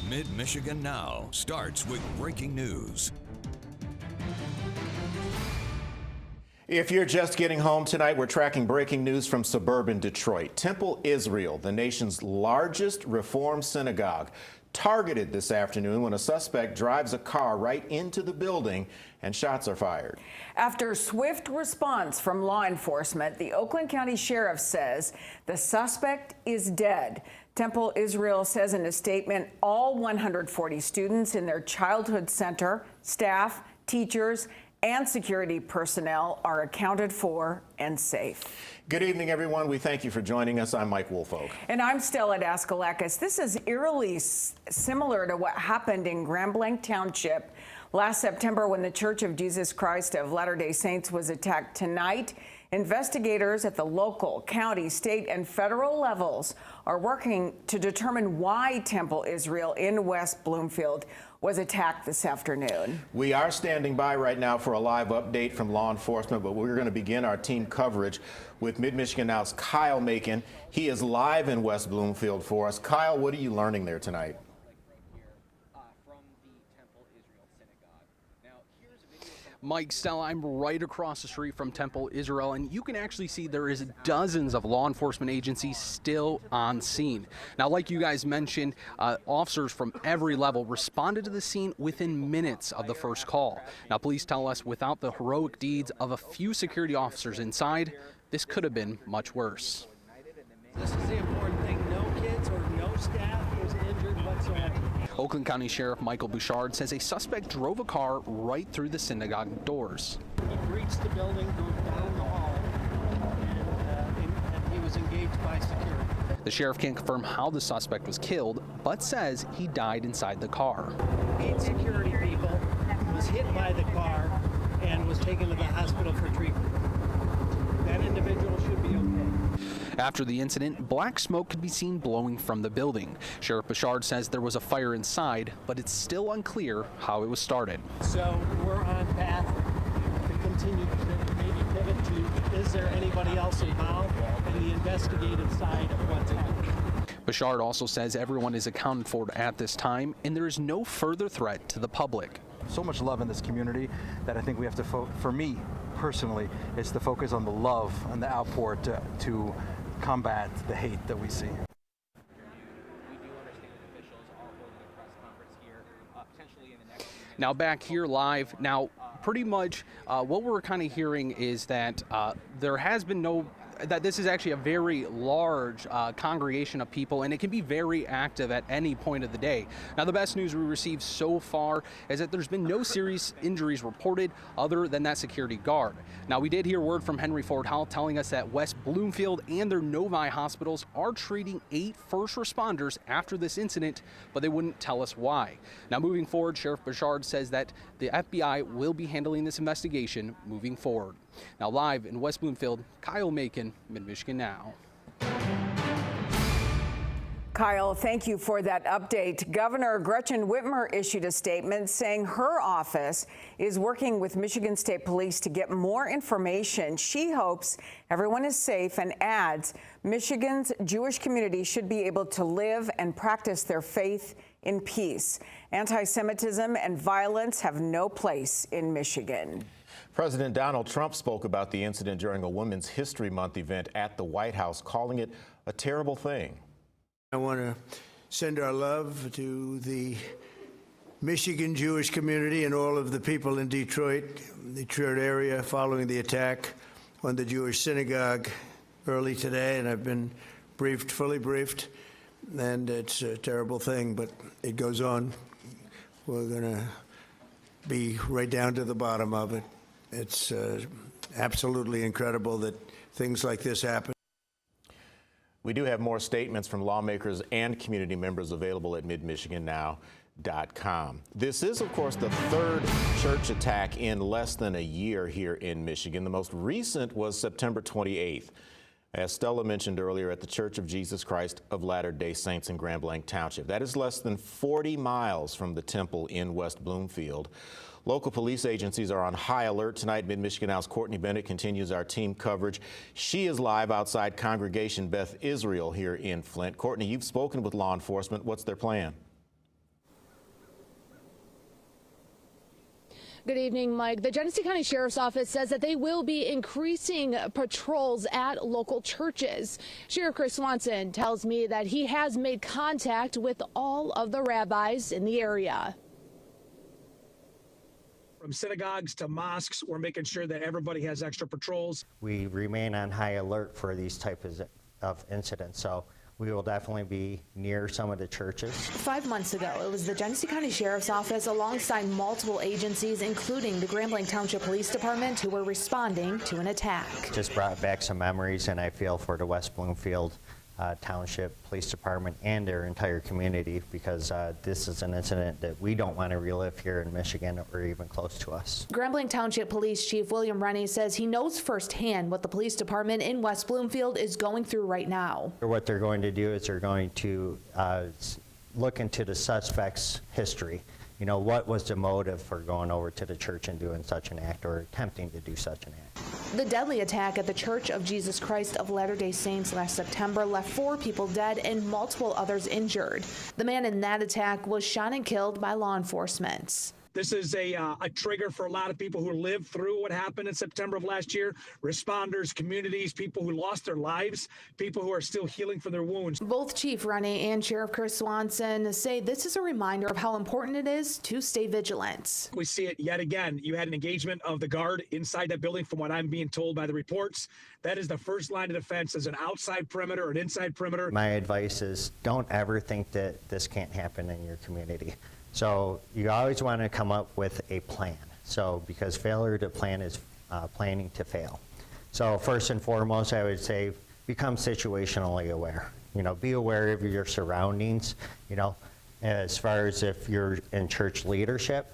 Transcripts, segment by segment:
Mid-Michigan Now starts with breaking news. If you're just getting home tonight, we're tracking breaking news from suburban Detroit. Temple Israel, the nation's largest Reform synagogue, targeted this afternoon when a suspect drives a car right into the building and shots are fired. After swift response from law enforcement, the Oakland County Sheriff says the suspect is dead. Temple Israel says in a statement all 140 students in their childhood center, staff, teachers, and security personnel are accounted for and safe. Good evening, everyone. We thank you for joining us. I'm Mike Woolfolk. And I'm Stella Daskalakis. This is eerily similar to what happened in Grand Blanc Township last September when the Church of Jesus Christ of Latter-day Saints was attacked. Tonight, investigators at the local, county, state, and federal levels are working to determine why Temple Israel in West Bloomfield was attacked this afternoon. We are standing by right now for a live update from law enforcement, but we're going to begin our team coverage with Mid-Michigan Now's Kyle Macon. He is live in West Bloomfield for us. Kyle, what are you learning there tonight? Mike, Stella, I'm right across the street from Temple Israel, and you can actually see there is dozens of law enforcement agencies still on scene. Now, like you guys mentioned, officers from every level responded to the scene within minutes of the first call. Now, police tell us without the heroic deeds of a few security officers inside, this could have been much worse. This is the important thing. No kids or no staff was injured whatsoever. Oakland County Sheriff Michael Bouchard says a suspect drove a car right through the synagogue doors. He reached the building, drove down the hall, and he was engaged by security. The sheriff can't confirm how the suspect was killed, but says he died inside the car. 8 security people, was hit by the car, and was taken to the hospital for treatment. That individual should be okay. After the incident, black smoke could be seen blowing from the building. Sheriff Bouchard says there was a fire inside, but it's still unclear how it was started. So we're on path to continue to maybe pivot to, is there anybody else involved, and the investigative side of what's happening. Bouchard also says everyone is accounted for at this time, and there is no further threat to the public. So much love in this community that I think we have to, for me personally, it's to focus on the love and the outpour to combat the hate that we see. Now back here live. Now, pretty much what we're kind of hearing is that there has been that this is actually a very large congregation of people, and it can be very active at any point of the day. Now, the best news we received so far is that there's been no serious injuries reported other than that security guard. Now, we did hear word from Henry Ford Health telling us that West Bloomfield and their Novi hospitals are treating 8 first responders after this incident, but they wouldn't tell us why. Now, moving forward, Sheriff Bouchard says that the FBI will be handling this investigation moving forward. Now, live in West Bloomfield, Kyle Macon, Mid-Michigan Now. Kyle, thank you for that update. Governor Gretchen Whitmer issued a statement saying her office is working with Michigan State Police to get more information. She hopes everyone is safe and adds Michigan's Jewish community should be able to live and practice their faith in peace. Anti-Semitism and violence have no place in Michigan. President Donald Trump spoke about the incident during a Women's History Month event at the White House, calling it a terrible thing. I want to send our love to the Michigan Jewish community and all of the people in Detroit area following the attack on the Jewish synagogue early today, and I've been briefed, fully briefed, and it's a terrible thing, but it goes on. We're going to be right down to the bottom of it. It's absolutely incredible that things like this happen. We do have more statements from lawmakers and community members available at MidMichiganNow.com. This is, of course, the 3rd church attack in less than a year here in Michigan. The most recent was September 28th, as Stella mentioned earlier, at the Church of Jesus Christ of Latter-day Saints in Grand Blanc Township. That is less than 40 miles from the temple in West Bloomfield. Local police agencies are on high alert tonight. Mid-Michigan Now's Courtney Bennett continues our team coverage. She is live outside Congregation Beth Israel here in Flint. Courtney, you've spoken with law enforcement. What's their plan? Good evening, Mike. The Genesee County Sheriff's Office says that they will be increasing patrols at local churches. Sheriff Chris Swanson tells me that he has made contact with all of the rabbis in the area. From synagogues to mosques, we're making sure that everybody has extra patrols. We remain on high alert for these types of incidents, so we will definitely be near some of the churches. 5 months ago, it was the Genesee County Sheriff's Office alongside multiple agencies, including the Grambling Township Police Department, who were responding to an attack. Just brought back some memories, and I feel for the West Bloomfield Township Police Department and their entire community, because this is an incident that we don't want to relive here in Michigan or even close to us. Grambling Township Police Chief William Rennie says he knows firsthand what the police department in West Bloomfield is going through right now. What they're going to do is they're going to look into the suspect's history. You know, what was the motive for going over to the church and doing such an act or attempting to do such an act? The deadly attack at the Church of Jesus Christ of Latter-day Saints last September left 4 people dead and multiple others injured. The man in that attack was shot and killed by law enforcement. This is a trigger for a lot of people who lived through what happened in September of last year. Responders, communities, people who lost their lives, people who are still healing from their wounds. Both Chief Rennie and Sheriff Chris Swanson say this is a reminder of how important it is to stay vigilant. We see it yet again. You had an engagement of the guard inside that building, from what I'm being told by the reports. That is the first line of defense, as an outside perimeter or an inside perimeter. My advice is don't ever think that this can't happen in your community. So you always want to come up with a plan. So because failure to plan is planning to fail. So first and foremost, I would say become situationally aware. You know, be aware of your surroundings. You know, as far as if you're in church leadership,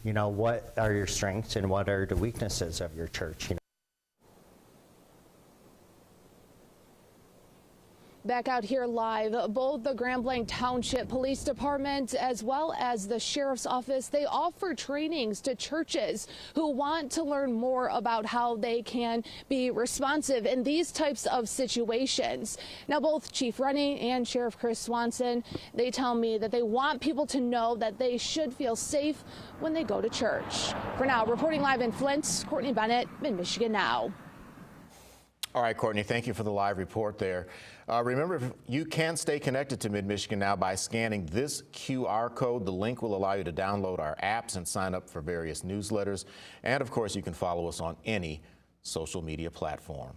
you know, what are your strengths and what are the weaknesses of your church? You know? Back out here live, both the Grambling Township Police Department as well as the Sheriff's Office, they offer trainings to churches who want to learn more about how they can be responsive in these types of situations. Now, both Chief Rennie and Sheriff Chris Swanson, they tell me that they want people to know that they should feel safe when they go to church. For now, reporting live in Flint, Courtney Bennett, Mid-Michigan Now. All right, Courtney, thank you for the live report there. Remember, you can stay connected to Mid-Michigan Now by scanning this QR code. The link will allow you to download our apps and sign up for various newsletters. And, of course, you can follow us on any social media platform.